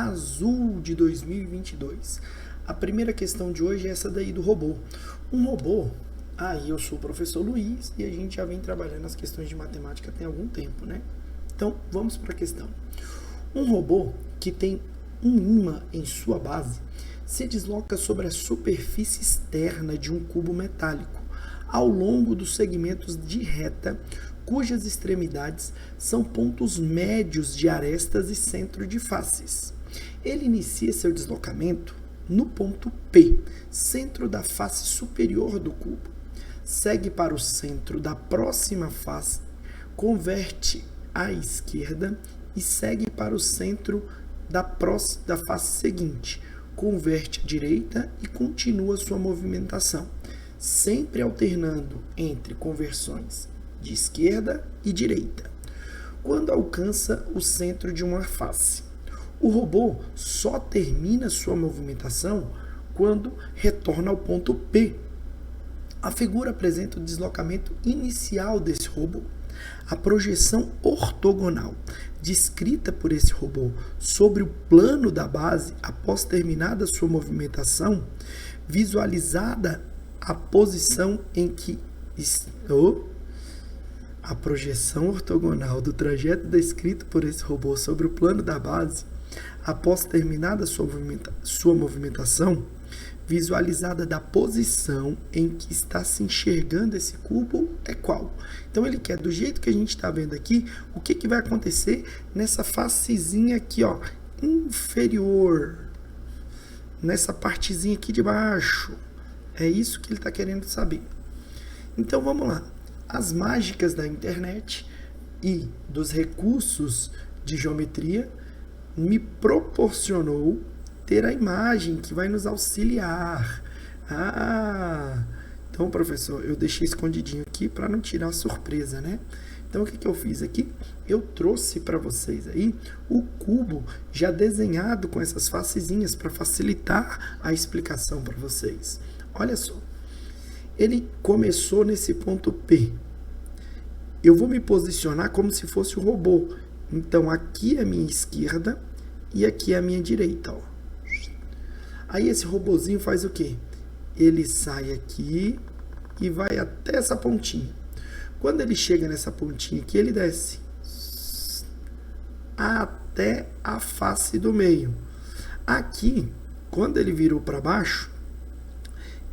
azul de 2022. A primeira questão de hoje é essa daí do robô. Um robô, eu sou o professor Luiz e a gente já vem trabalhando as questões de matemática tem algum tempo, né? Então, vamos para a questão. Um robô que tem um ímã em sua base se desloca sobre a superfície externa de um cubo metálico ao longo dos segmentos de reta, cujas extremidades são pontos médios de arestas e centro de faces. Ele inicia seu deslocamento no ponto P, centro da face superior do cubo. Segue para o centro da próxima face, converte à esquerda e segue para o centro da face seguinte, converte à direita e continua sua movimentação, sempre alternando entre conversões de esquerda e direita. Quando alcança o centro de uma face, o robô só termina sua movimentação quando retorna ao ponto P. A figura apresenta o deslocamento inicial desse robô. A projeção ortogonal descrita por esse robô sobre o plano da base após terminada sua movimentação, visualizada a posição em que a projeção ortogonal do trajeto descrito por esse robô sobre o plano da base, após terminada sua movimentação, visualizada da posição em que está se enxergando esse cubo, é qual? Então ele quer, do jeito que a gente está vendo aqui, o que vai acontecer nessa facezinha aqui, ó, inferior, nessa partezinha aqui de baixo. É isso que ele está querendo saber. Então vamos lá. As mágicas da internet e dos recursos de geometria me proporcionou ter a imagem que vai nos auxiliar. Então, professor, eu deixei escondidinho aqui para não tirar a surpresa, né? Então, o que eu fiz aqui? Eu trouxe para vocês aí o cubo já desenhado com essas facezinhas para facilitar a explicação para vocês. Olha só. Ele começou nesse ponto P. Eu vou me posicionar como se fosse o robô. Então, aqui é a minha esquerda e aqui é a minha direita, ó. Aí esse robozinho faz o quê? Ele sai aqui e vai até essa pontinha. Quando ele chega nessa pontinha aqui, ele desce até a face do meio. Aqui, quando ele virou para baixo,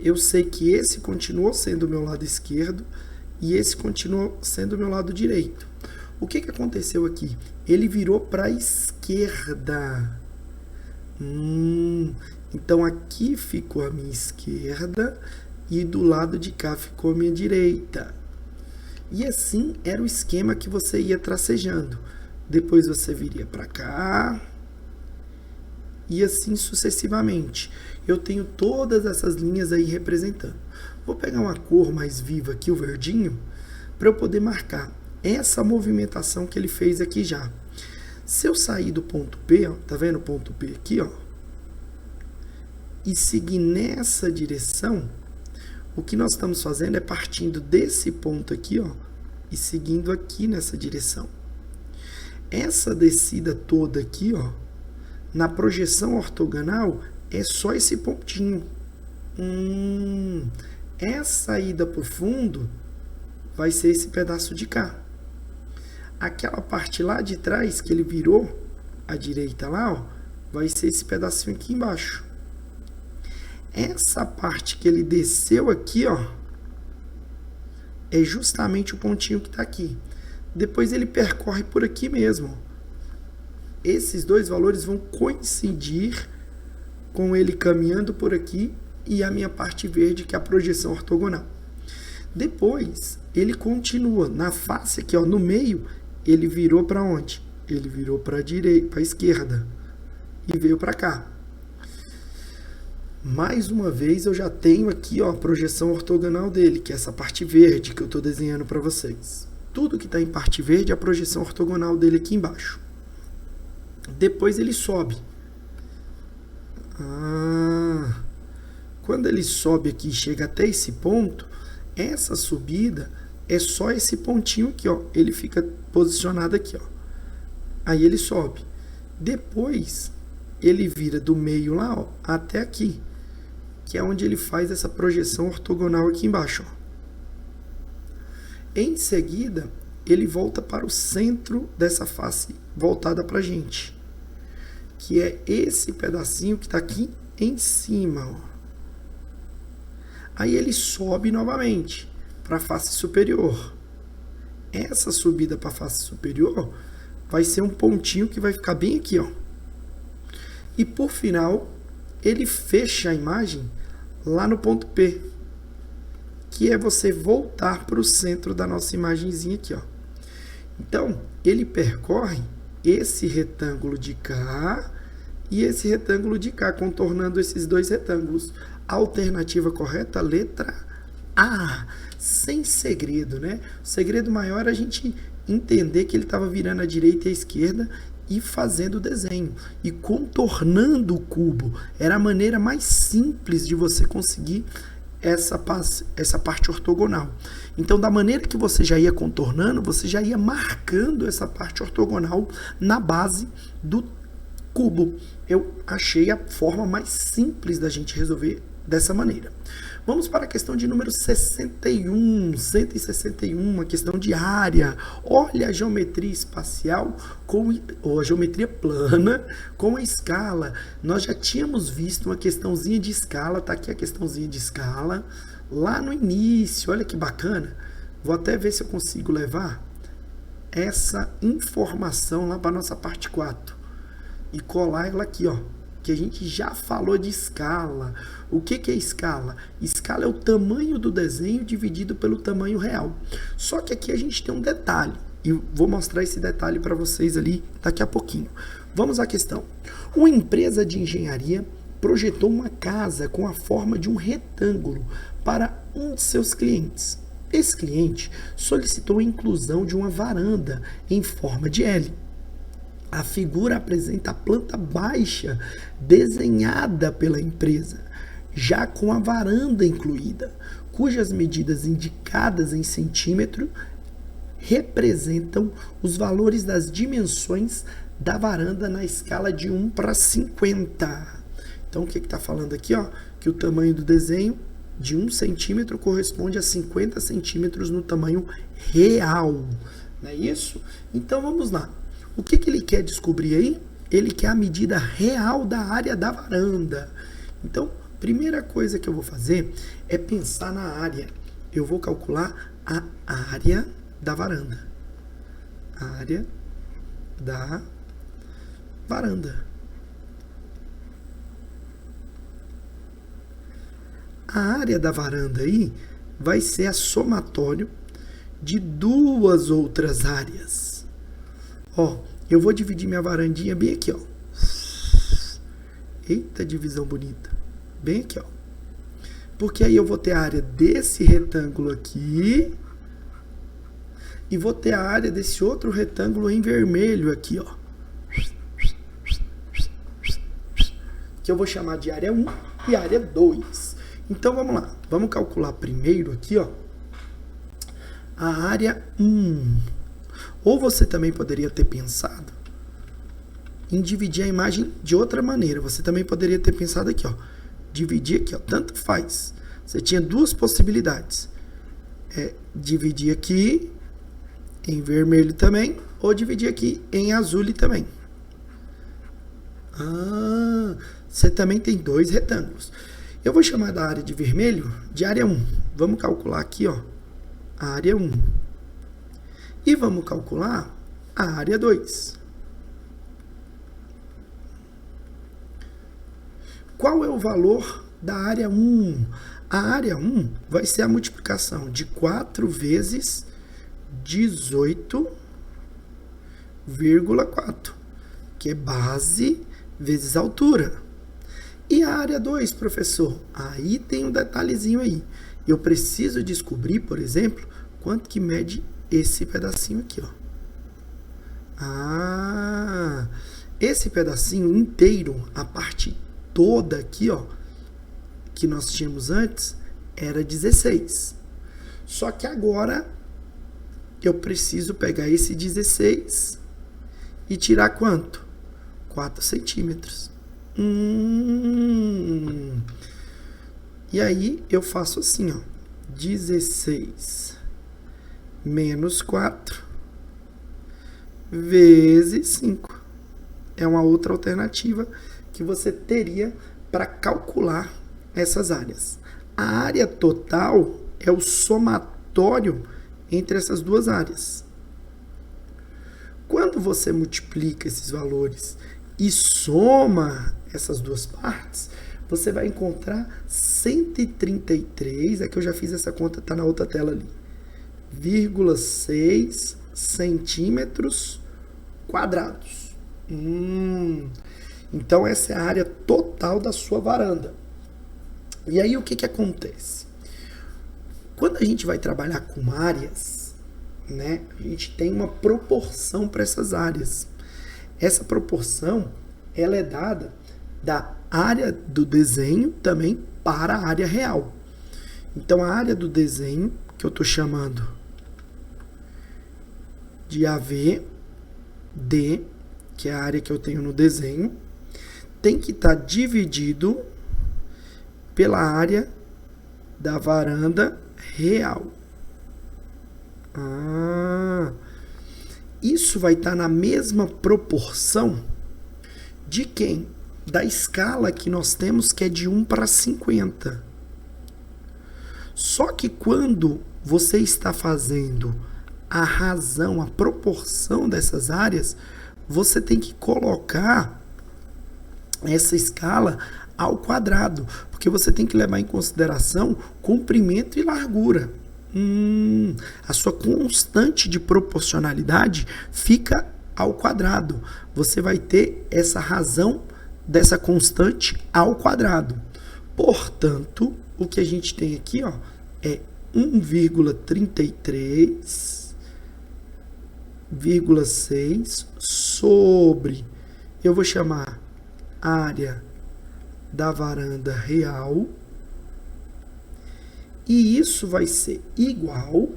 eu sei que esse continuou sendo o meu lado esquerdo e esse continuou sendo o meu lado direito. O que aconteceu aqui? Ele virou para a esquerda. Então aqui ficou a minha esquerda e do lado de cá ficou a minha direita. E assim era o esquema que você ia tracejando. Depois você viria para cá e assim sucessivamente. Eu tenho todas essas linhas aí representando. Vou pegar uma cor mais viva aqui, o verdinho, para eu poder marcar essa movimentação que ele fez aqui já. Se eu sair do ponto P, ó, tá vendo o ponto P aqui, ó, e seguir nessa direção, o que nós estamos fazendo é partindo desse ponto aqui, ó, e seguindo aqui nessa direção. Essa descida toda aqui, ó, na projeção ortogonal, é só esse pontinho. Essa ida para o fundo vai ser esse pedaço de cá. Aquela parte lá de trás, que ele virou à direita lá, ó, vai ser esse pedacinho aqui embaixo. Essa parte que ele desceu aqui, ó, é justamente o pontinho que está aqui. Depois ele percorre por aqui mesmo. Esses dois valores vão coincidir com ele caminhando por aqui e a minha parte verde, que é a projeção ortogonal. Depois, ele continua na face aqui, ó, no meio, ele virou para onde? Ele virou para a direita, para a esquerda e veio para cá. Mais uma vez, eu já tenho aqui, ó, a projeção ortogonal dele, que é essa parte verde que eu estou desenhando para vocês. Tudo que está em parte verde é a projeção ortogonal dele aqui embaixo. Depois ele sobe. Quando ele sobe aqui e chega até esse ponto, essa subida é só esse pontinho aqui, ó. Ele fica posicionado aqui, ó. Aí ele sobe. Depois, ele vira do meio lá, ó, até aqui, que é onde ele faz essa projeção ortogonal aqui embaixo, ó. Em seguida, ele volta para o centro dessa face voltada para a gente, que é esse pedacinho que está aqui em cima, ó. Aí ele sobe novamente para a face superior. Essa subida para a face superior vai ser um pontinho que vai ficar bem aqui, ó. E por final, ele fecha a imagem lá no ponto P, que é você voltar para o centro da nossa imagenzinha aqui, ó. Então, ele percorre esse retângulo de cá e esse retângulo de cá, contornando esses dois retângulos. Alternativa correta, letra A. Sem segredo, né? O segredo maior é a gente entender que ele estava virando à direita e à esquerda e fazendo o desenho e contornando o cubo. Era a maneira mais simples de você conseguir essa parte ortogonal. Então, da maneira que você já ia contornando, você já ia marcando essa parte ortogonal na base do cubo. Eu achei a forma mais simples da gente resolver dessa maneira. Vamos para a questão de número 61, 161, uma questão de área. Olha a geometria espacial, ou a geometria plana com a escala. Nós já tínhamos visto uma questãozinha de escala, tá aqui a questãozinha de escala, lá no início, olha que bacana. Vou até ver se eu consigo levar essa informação lá para a nossa parte 4 e colar ela aqui, ó. Que a gente já falou de escala. O que é escala? Escala é o tamanho do desenho dividido pelo tamanho real. Só que aqui a gente tem um detalhe, e vou mostrar esse detalhe para vocês ali daqui a pouquinho. Vamos à questão. Uma empresa de engenharia projetou uma casa com a forma de um retângulo para um de seus clientes. Esse cliente solicitou a inclusão de uma varanda em forma de L. A figura apresenta a planta baixa desenhada pela empresa, já com a varanda incluída, cujas medidas indicadas em centímetro representam os valores das dimensões da varanda na escala de 1 para 50. Então, o que está falando aqui? Ó? Que o tamanho do desenho de 1 centímetro corresponde a 50 centímetros no tamanho real. Não é isso? Então, vamos lá. O que ele quer descobrir aí? Ele quer a medida real da área da varanda. Então, primeira coisa que eu vou fazer é pensar na área. Eu vou calcular a área da varanda. Área da varanda. A área da varanda aí vai ser a somatório de duas outras áreas. Ó, eu vou dividir minha varandinha bem aqui, ó. Eita, divisão bonita. Bem aqui, ó. Porque aí eu vou ter a área desse retângulo aqui e vou ter a área desse outro retângulo em vermelho aqui, ó. Que eu vou chamar de área 1 e área 2. Então, vamos lá. Vamos calcular primeiro aqui, ó, a área 1. Ou você também poderia ter pensado em dividir a imagem de outra maneira. Você também poderia ter pensado aqui, ó. Dividir aqui, ó. Tanto faz. Você tinha duas possibilidades. Dividir aqui em vermelho também, ou dividir aqui em azul também. Você também tem dois retângulos. Eu vou chamar da área de vermelho de área 1. Vamos calcular aqui, ó, a área 1. E vamos calcular a área 2. Qual é o valor da área 1? A área 1 vai ser a multiplicação de 4 vezes 18,4, que é base vezes altura. E a área 2, professor? Aí tem um detalhezinho aí. Eu preciso descobrir, por exemplo, quanto que mede esse pedacinho aqui, ó. Esse pedacinho inteiro, a parte toda aqui, ó, que nós tínhamos antes, era 16. Só que agora eu preciso pegar esse 16 e tirar quanto? 4 centímetros. E aí eu faço assim, ó. 16 menos 4 vezes 5. É uma outra alternativa que você teria para calcular essas áreas. A área total é o somatório entre essas duas áreas. Quando você multiplica esses valores e soma essas duas partes, você vai encontrar 133, é que eu já fiz essa conta, está na outra tela ali, 0,6 centímetros quadrados. Então essa é a área total da sua varanda. E aí o que acontece? Quando a gente vai trabalhar com áreas, né, a gente tem uma proporção para essas áreas. Essa proporção, ela é dada da área do desenho também para a área real. Então a área do desenho, que eu estou chamando de AVD, que é a área que eu tenho no desenho, tem que estar dividido pela área da varanda real. Isso vai estar na mesma proporção de quem? Da escala que nós temos, que é de 1 para 50. Só que quando você está fazendo a razão, a proporção dessas áreas, você tem que colocar essa escala ao quadrado, porque você tem que levar em consideração comprimento e largura. A sua constante de proporcionalidade fica ao quadrado. Você vai ter essa razão dessa constante ao quadrado. Portanto, o que a gente tem aqui, ó, é 1,33,6 sobre, eu vou chamar área da varanda real, e isso vai ser igual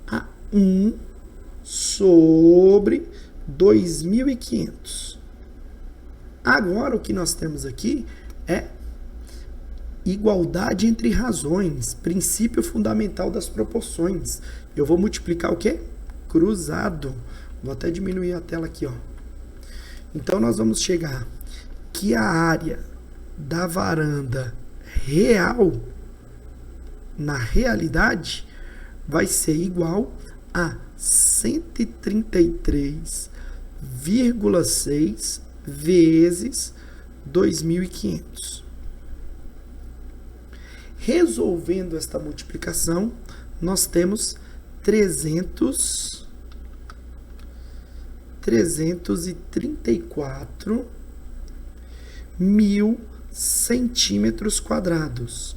a 1 sobre 2.500. Agora o que nós temos aqui é igualdade entre razões, princípio fundamental das proporções. Eu vou multiplicar o quê? Cruzado. Vou até diminuir a tela aqui, ó. Então nós vamos chegar que a área da varanda real, na realidade, vai ser igual a 133,6 vezes 2.500. Resolvendo esta multiplicação, nós temos 334 mil centímetros quadrados.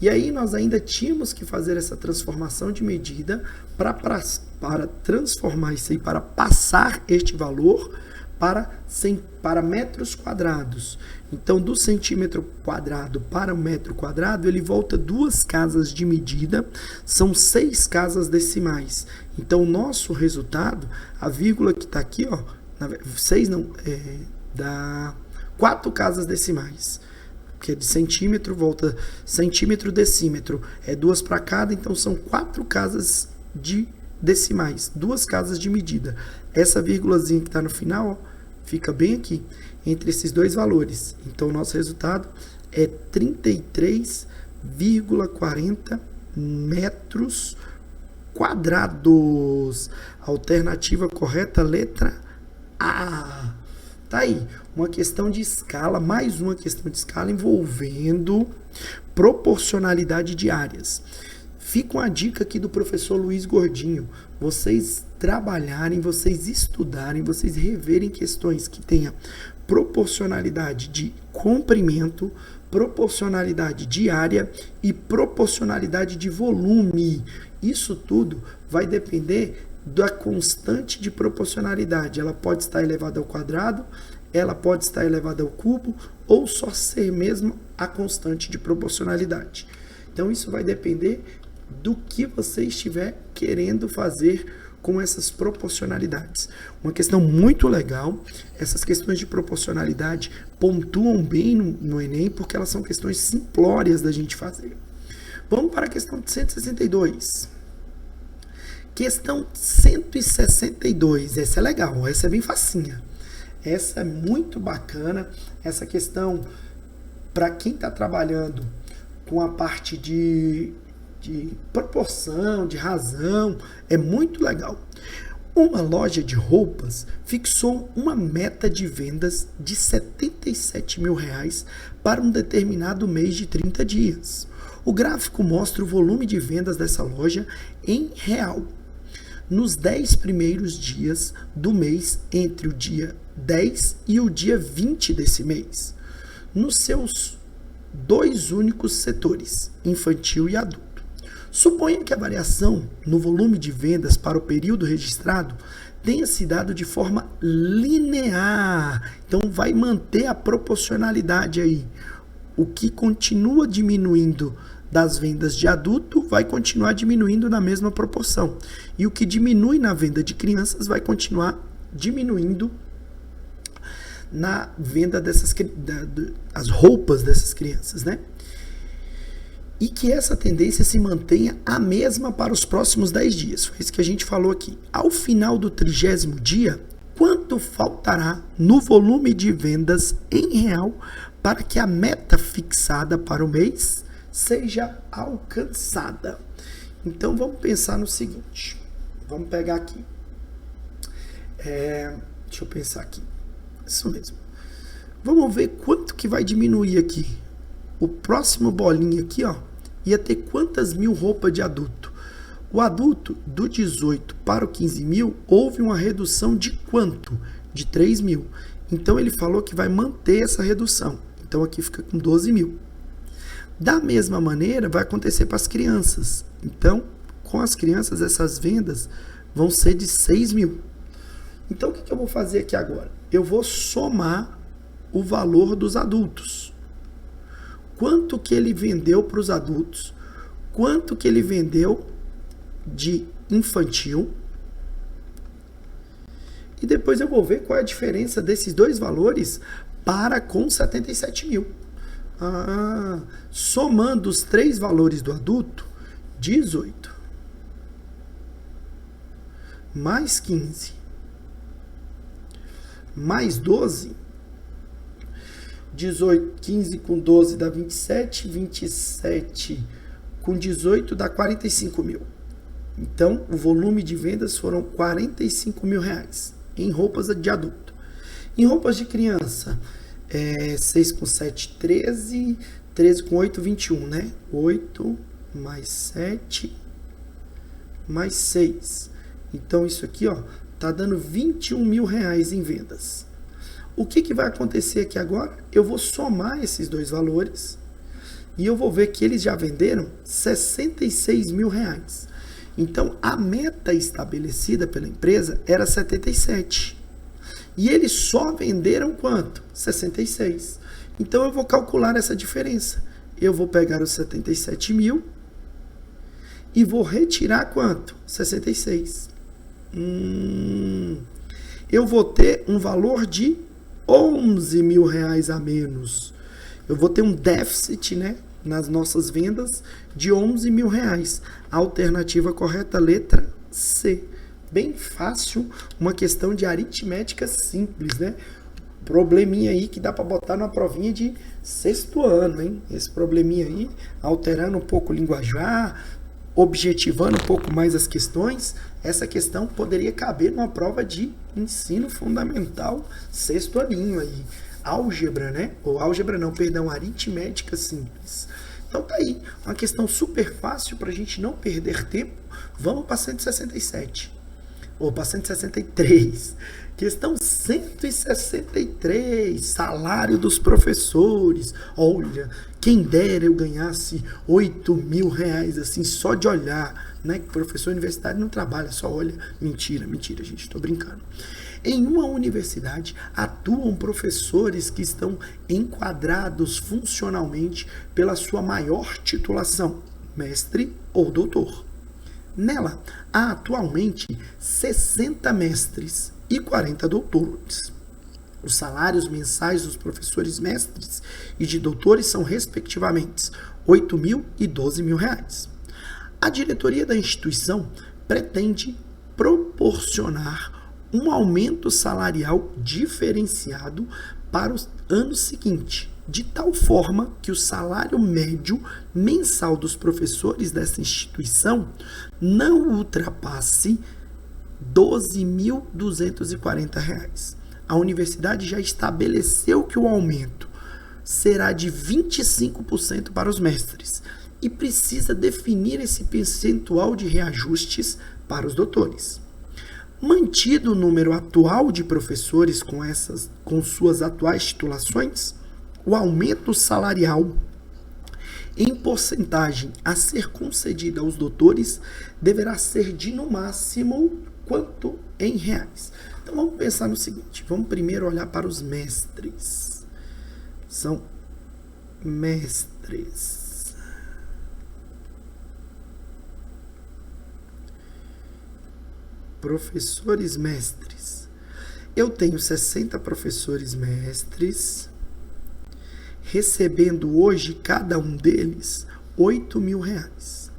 E aí nós ainda tínhamos que fazer essa transformação de medida para transformar isso aí, para passar este valor para metros quadrados. Então, do centímetro quadrado para o metro quadrado, ele volta 2 casas de medida, são 6 casas decimais. Então, o nosso resultado, a vírgula que está aqui, ó, 6 não, dá 4 casas decimais. Porque de centímetro volta centímetro, decímetro. É 2 para cada, então são 4 casas de decimais, 2 casas de medida. Essa vírgulazinha que está no final, ó, fica bem aqui, entre esses dois valores. Então, o nosso resultado é 33,40 metros quadrados. Alternativa correta, letra A. Tá aí, uma questão de escala, mais uma questão de escala envolvendo proporcionalidade de áreas. Fica uma dica aqui do professor Luiz Gordinho. Vocês trabalharem, vocês estudarem, vocês reverem questões que tenham proporcionalidade de comprimento, proporcionalidade de área e proporcionalidade de volume. Isso tudo vai depender da constante de proporcionalidade. Ela pode estar elevada ao quadrado, ela pode estar elevada ao cubo, ou só ser mesmo a constante de proporcionalidade. Então, isso vai depender do que você estiver querendo fazer com essas proporcionalidades. Uma questão muito legal, essas questões de proporcionalidade pontuam bem no Enem, porque elas são questões simplórias da gente fazer. Vamos para a questão de 162. Questão 162, essa é legal, essa é bem facinha. Essa é muito bacana, essa questão, para quem está trabalhando com a parte de proporção, de razão, é muito legal. Uma loja de roupas fixou uma meta de vendas de R$77 mil para um determinado mês de 30 dias. O gráfico mostra o volume de vendas dessa loja em real nos 10 primeiros dias do mês, entre o dia 10 e o dia 20 desse mês, nos seus dois únicos setores, infantil e adulto. Suponha que a variação no volume de vendas para o período registrado tenha se dado de forma linear. Então, vai manter a proporcionalidade aí. O que continua diminuindo das vendas de adulto vai continuar diminuindo na mesma proporção. E o que diminui na venda de crianças vai continuar diminuindo na venda das roupas dessas crianças, né? E que essa tendência se mantenha a mesma para os próximos 10 dias. Foi isso que a gente falou aqui. Ao final do 30º dia, quanto faltará no volume de vendas em real para que a meta fixada para o mês seja alcançada? Então, vamos pensar no seguinte. Vamos pegar aqui. Deixa eu pensar aqui. Isso mesmo. Vamos ver quanto que vai diminuir aqui. O próximo bolinho aqui, ó, ia ter quantas mil roupas de adulto? O adulto, do 18 para o 15 mil, houve uma redução de quanto? De 3 mil. Então, ele falou que vai manter essa redução. Então, aqui fica com 12 mil. Da mesma maneira, vai acontecer para as crianças. Então, com as crianças, essas vendas vão ser de 6 mil. Então, o que eu vou fazer aqui agora? Eu vou somar o valor dos adultos. Quanto que ele vendeu para os adultos, quanto que ele vendeu de infantil, e depois eu vou ver qual é a diferença desses dois valores para com 77 mil. Somando os três valores do adulto, 18, mais 15, mais 12, 18, 15 com 12 dá 27, 27 com 18 dá 45 mil. Então, o volume de vendas foram 45 mil reais em roupas de adulto. Em roupas de criança, 6 com 7, 13, 13 com 8, 21, né? 8 mais 7 mais 6. Então, isso aqui, ó, tá dando 21 mil reais em vendas. O que vai acontecer aqui agora? Eu vou somar esses dois valores e eu vou ver que eles já venderam 66 mil reais. Então, a meta estabelecida pela empresa era 77. E eles só venderam quanto? 66. Então, eu vou calcular essa diferença. Eu vou pegar os 77 mil e vou retirar quanto? 66. Eu vou ter um valor de 11 mil reais a menos. Eu vou ter um déficit, né, nas nossas vendas de 11 mil reais. A alternativa correta, letra C. Bem fácil, uma questão de aritmética simples, né? Probleminha aí que dá para botar numa provinha de 6º ano, hein? Esse probleminha aí, alterando um pouco o linguajar, objetivando um pouco mais as questões, essa questão poderia caber numa prova de ensino fundamental, 6º aninho aí. Álgebra, né? Ou álgebra não, perdão, aritmética simples. Então tá aí, uma questão super fácil para a gente não perder tempo. Vamos para 167. Ou para 163. Questão 163, salário dos professores. Olha, quem dera eu ganhasse 8 mil reais, assim, só de olhar, né? Professor universitário não trabalha, só olha. Mentira, gente, estou brincando. Em uma universidade, atuam professores que estão enquadrados funcionalmente pela sua maior titulação, mestre ou doutor. Nela, há atualmente 60 mestres e 40 doutores. Os salários mensais dos professores mestres e de doutores são, respectivamente, R$ 8.000 e R$ 12.000. A diretoria da instituição pretende proporcionar um aumento salarial diferenciado para o ano seguinte, de tal forma que o salário médio mensal dos professores dessa instituição não ultrapasse R$ 12.240. A universidade já estabeleceu que o aumento será de 25% para os mestres e precisa definir esse percentual de reajustes para os doutores. Mantido o número atual de professores com suas atuais titulações, o aumento salarial em porcentagem a ser concedida aos doutores deverá ser de, no máximo, quanto em reais. Então vamos pensar no seguinte, vamos primeiro olhar para os mestres. São mestres. Professores mestres. Eu tenho 60 professores mestres, recebendo hoje cada um deles R$ 8.000.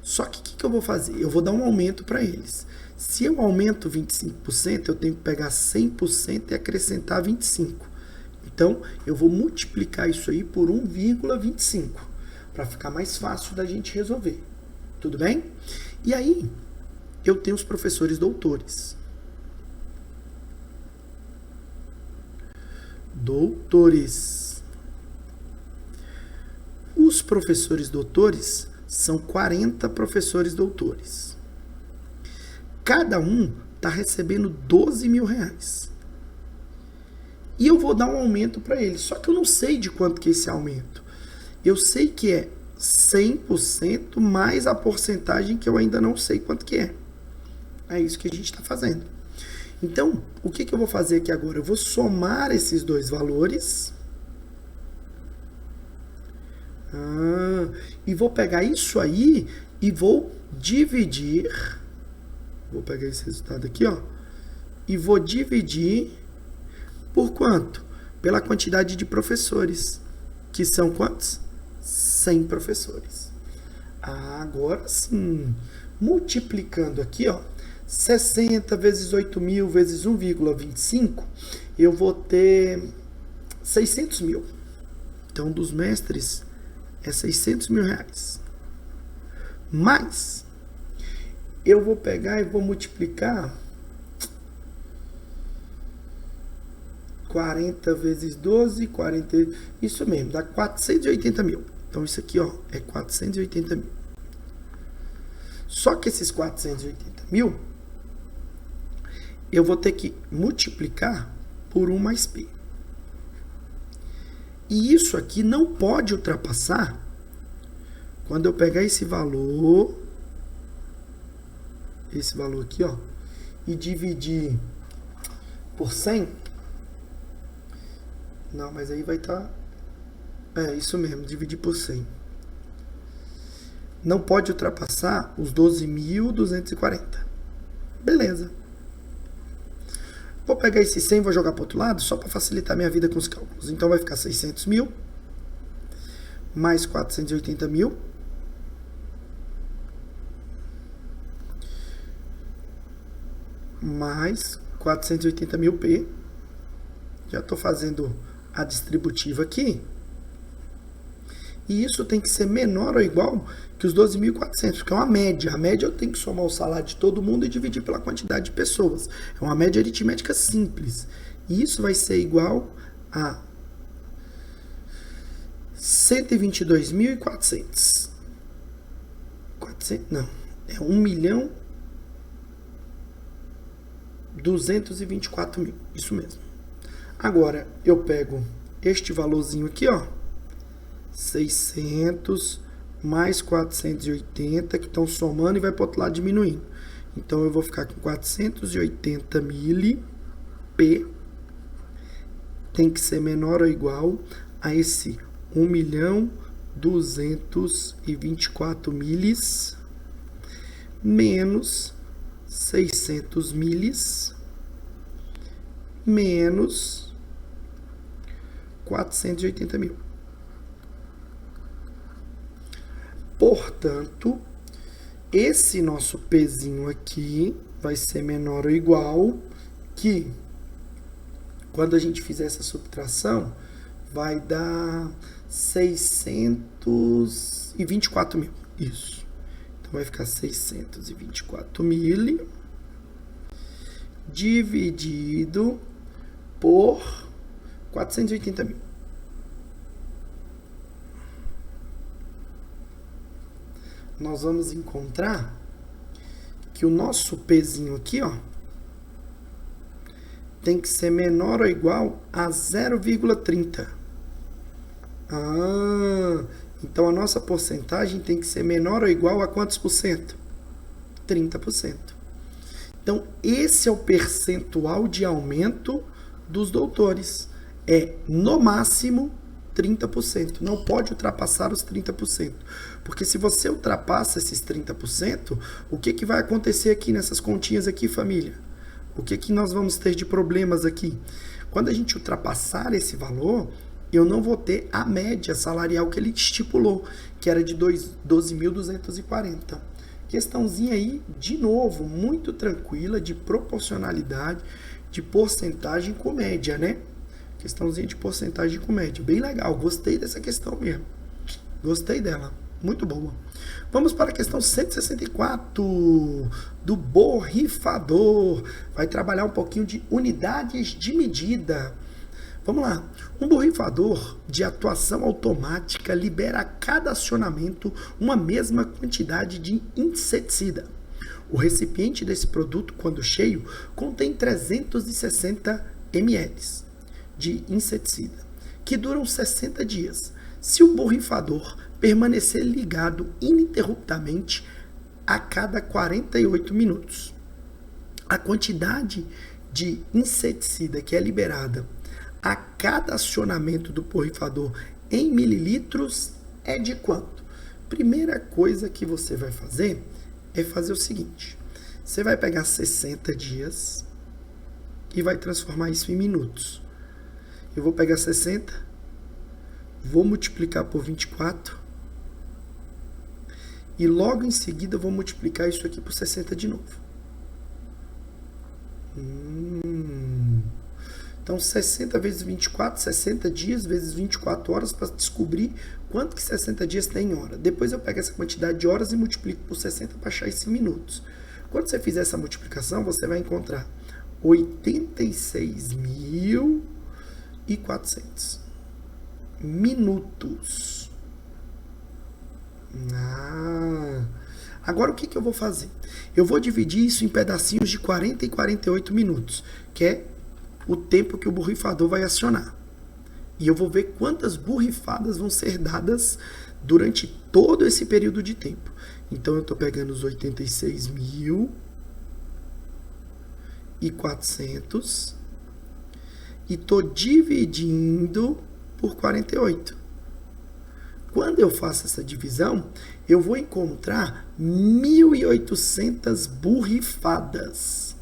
Só que o que eu vou fazer? Eu vou dar um aumento para eles. Se eu aumento 25%, eu tenho que pegar 100% e acrescentar 25%. Então, eu vou multiplicar isso aí por 1,25, para ficar mais fácil da gente resolver. Tudo bem? E aí, eu tenho os professores doutores. Doutores. Os professores doutores são 40 professores doutores. Cada um está recebendo R$ 12.000. E eu vou dar um aumento para eles. Só que eu não sei de quanto que é esse aumento. Eu sei que é 100% mais a porcentagem que eu ainda não sei quanto que é. É isso que a gente está fazendo. Então, o que eu vou fazer aqui agora? Eu vou somar esses dois valores. E vou pegar isso aí e vou dividir. Vou pegar esse resultado aqui, ó. E vou dividir por quanto? Pela quantidade de professores. Que são quantos? 100 professores. Agora sim. Multiplicando aqui, ó. 60 vezes 8.000 vezes 1,25, eu vou ter 600 mil. Então, dos mestres, é 600 mil reais. Mas, eu vou pegar e vou multiplicar 40 vezes 12, 40, isso mesmo, dá 480 mil. Então, isso aqui, ó, é 480 mil. Só que esses 480 mil, eu vou ter que multiplicar por 1 mais P. E isso aqui não pode ultrapassar, quando eu pegar esse valor aqui, ó, e dividir por 100, não, mas aí vai estar, isso mesmo, dividir por 100. Não pode ultrapassar os 12.240. Beleza. Vou pegar esse 100 e vou jogar para o outro lado, só para facilitar minha vida com os cálculos. Então, vai ficar 600 mil, mais 480 mil, mais 480 mil P. Já estou fazendo a distributiva aqui. E isso tem que ser menor ou igual que os 12.400, que é uma média. A média eu tenho que somar o salário de todo mundo e dividir pela quantidade de pessoas. É uma média aritmética simples. E isso vai ser igual a 122.400. Não, é 1.224.000. Isso mesmo. Agora, eu pego este valorzinho aqui, ó. 600 mais 480, que estão somando e vai para o outro lado diminuindo. Então, eu vou ficar com 480 mil P. Tem que ser menor ou igual a esse 1.224.000. 224 milis menos 600 milis menos 480 mil. Portanto, esse nosso Pzinho aqui vai ser menor ou igual que, quando a gente fizer essa subtração, vai dar 624 mil. Isso. Então, vai ficar 624 mil dividido por 480 mil. Nós vamos encontrar que o nosso Pzinho aqui, ó, tem que ser menor ou igual a 0,30. Então a nossa porcentagem tem que ser menor ou igual a quantos por cento? 30%. Então, esse é o percentual de aumento dos doutores. É, no máximo, 30%. Não pode ultrapassar os 30%. Porque se você ultrapassa esses 30%, o que vai acontecer aqui nessas continhas aqui, família? O que nós vamos ter de problemas aqui? Quando a gente ultrapassar esse valor, eu não vou ter a média salarial que ele estipulou, que era de 12.240. Questãozinha aí, de novo, muito tranquila, de proporcionalidade, de porcentagem com média, né? Questãozinha de porcentagem com média. Bem legal, gostei dessa questão mesmo. Gostei dela, muito boa. Vamos para a questão 164 do borrifador. Vai trabalhar um pouquinho de unidades de medida. Vamos lá. Um borrifador de atuação automática libera a cada acionamento uma mesma quantidade de inseticida. O recipiente desse produto, quando cheio, contém 360 ml de inseticida, que duram 60 dias. Se o borrifador permanecer ligado ininterruptamente a cada 48 minutos, a quantidade de inseticida que é liberada a cada acionamento do borrifador em mililitros é de quanto? Primeira coisa que você vai fazer é fazer o seguinte: você vai pegar 60 dias e vai transformar isso em minutos. Eu vou pegar 60, vou multiplicar por 24 e logo em seguida eu vou multiplicar isso aqui por 60 de novo. Então, 60 vezes 24, 60 dias vezes 24 horas para descobrir quanto que 60 dias tem em hora. Depois eu pego essa quantidade de horas e multiplico por 60 para achar isso em minutos. Quando você fizer essa multiplicação, você vai encontrar 86.400 minutos. Agora o que eu vou fazer? Eu vou dividir isso em pedacinhos de 40 e 48 minutos, que é o tempo que o borrifador vai acionar. E eu vou ver quantas borrifadas vão ser dadas durante todo esse período de tempo. Então, eu estou pegando os 86.400 e estou dividindo por 48. Quando eu faço essa divisão, eu vou encontrar 1.800 borrifadas.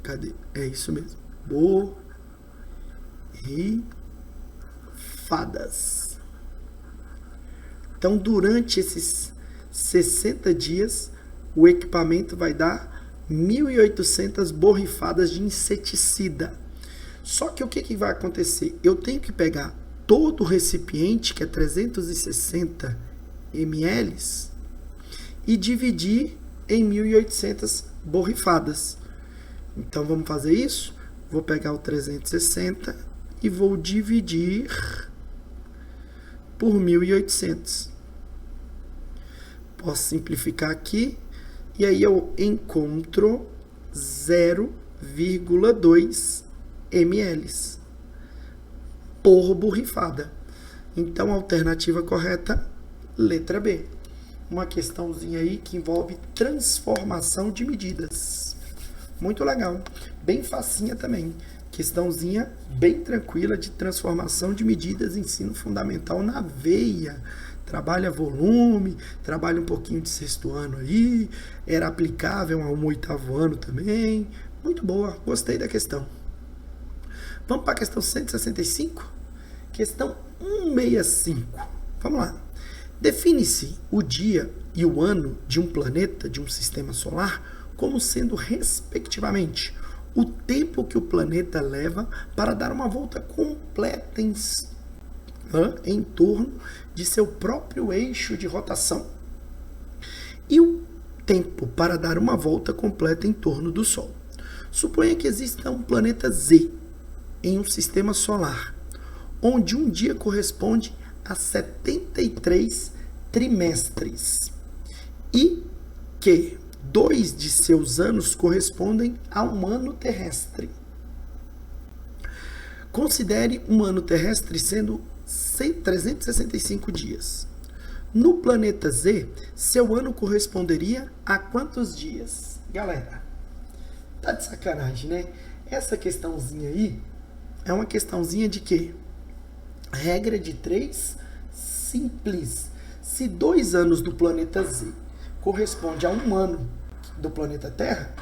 Cadê? É isso mesmo. Borrifadas. Então, durante esses 60 dias, o equipamento vai dar 1.800 borrifadas de inseticida. Só que o que vai acontecer? Eu tenho que pegar todo o recipiente, que é 360 ml, e dividir em 1.800 borrifadas. Então, vamos fazer isso? Vou pegar o 360 e vou dividir por 1.800. Posso simplificar aqui, e aí eu encontro 0,2 ml por borrifada. Então, a alternativa correta, letra B. Uma questãozinha aí que envolve transformação de medidas. Muito legal. Bem facinha também. Questãozinha bem tranquila de transformação de medidas ensino fundamental na veia. Trabalha volume, trabalha um pouquinho de sexto ano aí, era aplicável ao oitavo ano também. Muito boa, gostei da questão. Vamos para a questão 165? Questão 165. Vamos lá. Define-se o dia e o ano de um planeta, de um sistema solar, como sendo, respectivamente, o tempo que o planeta leva para dar uma volta completa em torno de seu próprio eixo de rotação e o tempo para dar uma volta completa em torno do Sol. Suponha que exista um planeta Z em um sistema solar, onde um dia corresponde a 73 trimestres e que 2 de seus anos correspondem a um ano terrestre. Considere um ano terrestre sendo 365 dias. No planeta Z, seu ano corresponderia a quantos dias? Galera, tá de sacanagem, né? Essa questãozinha aí é uma questãozinha de quê? Regra de 3 simples. Se 2 anos do planeta Z corresponde a um ano do planeta Terra,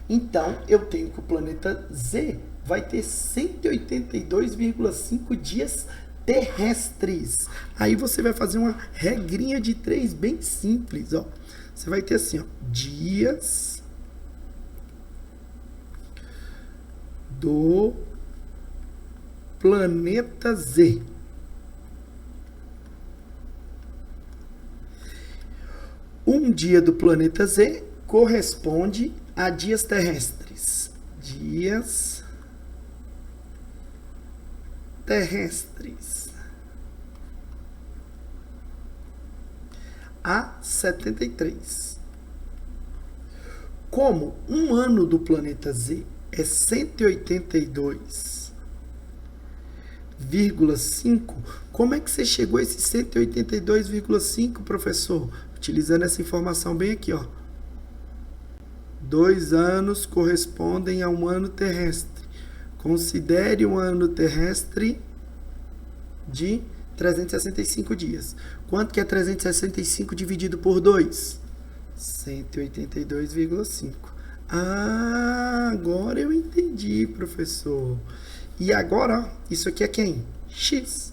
então eu tenho que o planeta Z vai ter 182,5 dias terrestres. Aí você vai fazer uma regrinha de 3 bem simples, ó. Você vai ter assim, ó, dias do planeta Z. Um dia do planeta Z corresponde a dias terrestres. Dias terrestres. A 73. Como um ano do planeta Z é 182,5, como é que você chegou a esse 182,5, professor? Utilizando essa informação bem aqui, ó. 2 anos correspondem a um ano terrestre. Considere um ano terrestre de 365 dias. Quanto que é 365 dividido por 2? 182,5. Ah, agora eu entendi, professor. E agora, ó, isso aqui é quem? X.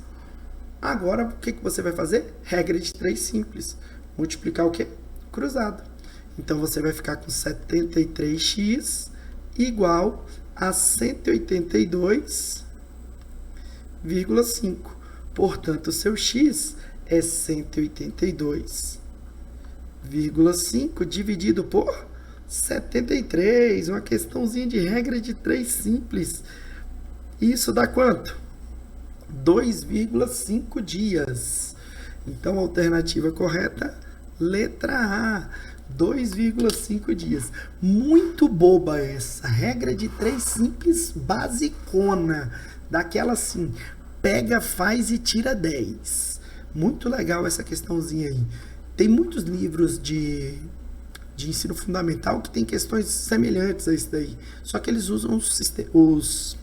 Agora, o que você vai fazer? Regra de 3 simples. Multiplicar o quê? Cruzado. Então, você vai ficar com 73x igual a 182,5. Portanto, o seu x é 182,5 dividido por 73. Uma questãozinha de regra de 3 simples. Isso dá quanto? 2,5 dias. Então, a alternativa correta, letra A. 2,5 dias. Muito boba essa. Regra de 3 simples basicona. Daquela assim, pega, faz e tira 10. Muito legal essa questãozinha aí. Tem muitos livros de ensino fundamental que tem questões semelhantes a isso daí. Só que eles usam os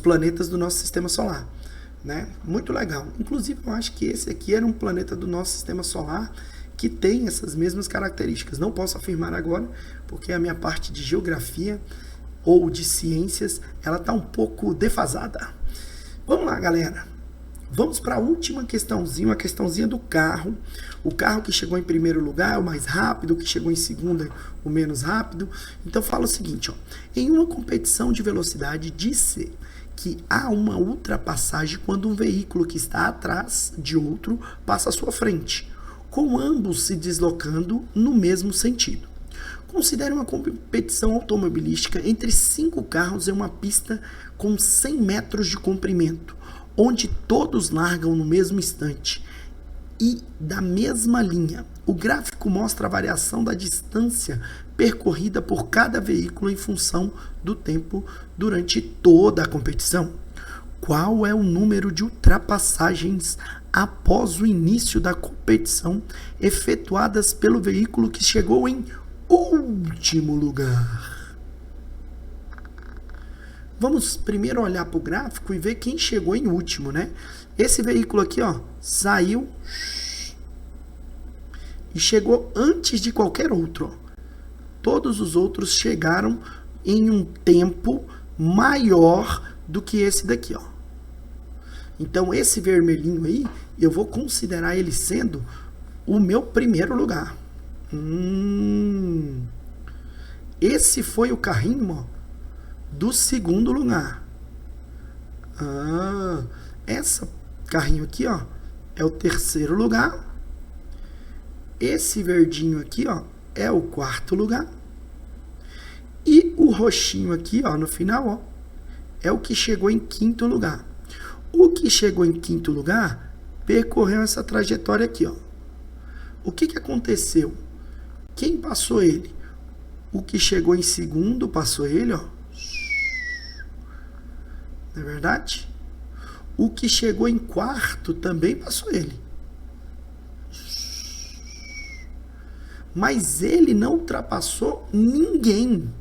planetas do nosso sistema solar. Né? Muito legal. Inclusive, eu acho que esse aqui era um planeta do nosso sistema solar que tem essas mesmas características. Não posso afirmar agora, porque a minha parte de geografia ou de ciências, ela está um pouco defasada. Vamos lá, galera. Vamos para a última questãozinha, uma questãozinha do carro. O carro que chegou em primeiro lugar é o mais rápido, o que chegou em segundo é o menos rápido. Então fala o seguinte, ó. Em uma competição de velocidade, disse que há uma ultrapassagem quando um veículo que está atrás de outro passa à sua frente, com ambos se deslocando no mesmo sentido. Considere uma competição automobilística entre 5 carros em uma pista com 100 metros de comprimento, onde todos largam no mesmo instante e da mesma linha. O gráfico mostra a variação da distância percorrida por cada veículo em função do tempo durante toda a competição. Qual é o número de ultrapassagens após o início da competição efetuadas pelo veículo que chegou em último lugar? Vamos primeiro olhar para o gráfico e ver quem chegou em último, né? Esse veículo aqui, ó, saiu e chegou antes de qualquer outro. Ó. Todos os outros chegaram em um tempo maior do que esse daqui, ó. Então, esse vermelhinho aí, eu vou considerar ele sendo o meu primeiro lugar. Esse foi o carrinho, ó, do segundo lugar. Essa carrinho aqui, ó, é o terceiro lugar. Esse verdinho aqui, ó, é o quarto lugar. E o roxinho aqui, ó, no final, ó, é o que chegou em quinto lugar. O que chegou em quinto lugar percorreu essa trajetória aqui, ó. O que aconteceu? Quem passou ele? O que chegou em segundo passou ele, ó. Não é verdade? O que chegou em quarto também passou ele. Mas ele não ultrapassou ninguém.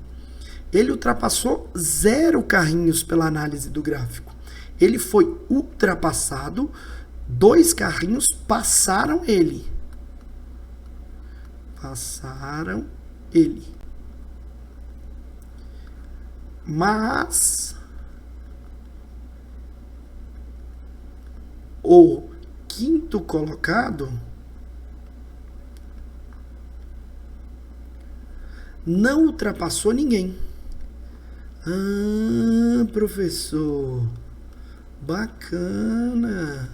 Ele ultrapassou 0 carrinhos pela análise do gráfico. Ele foi ultrapassado, 2 carrinhos passaram ele. Passaram ele. Mas o quinto colocado não ultrapassou ninguém. Professor, bacana.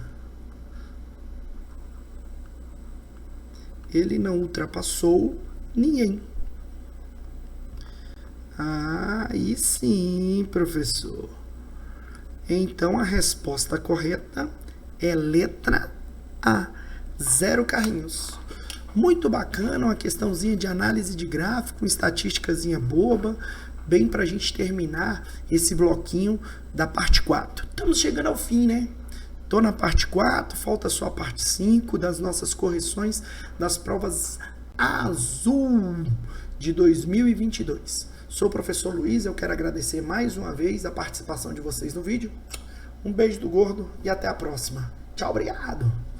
Ele não ultrapassou ninguém. Aí sim, professor. Então a resposta correta é letra A, 0 carrinhos. Muito bacana, uma questãozinha de análise de gráfico, uma estatísticazinha boba, bem para a gente terminar esse bloquinho da parte 4. Estamos chegando ao fim, né? Estou na parte 4, falta só a parte 5 das nossas correções das provas azul de 2022. Sou o professor Luiz, eu quero agradecer mais uma vez a participação de vocês no vídeo. Um beijo do gordo e até a próxima. Tchau, obrigado!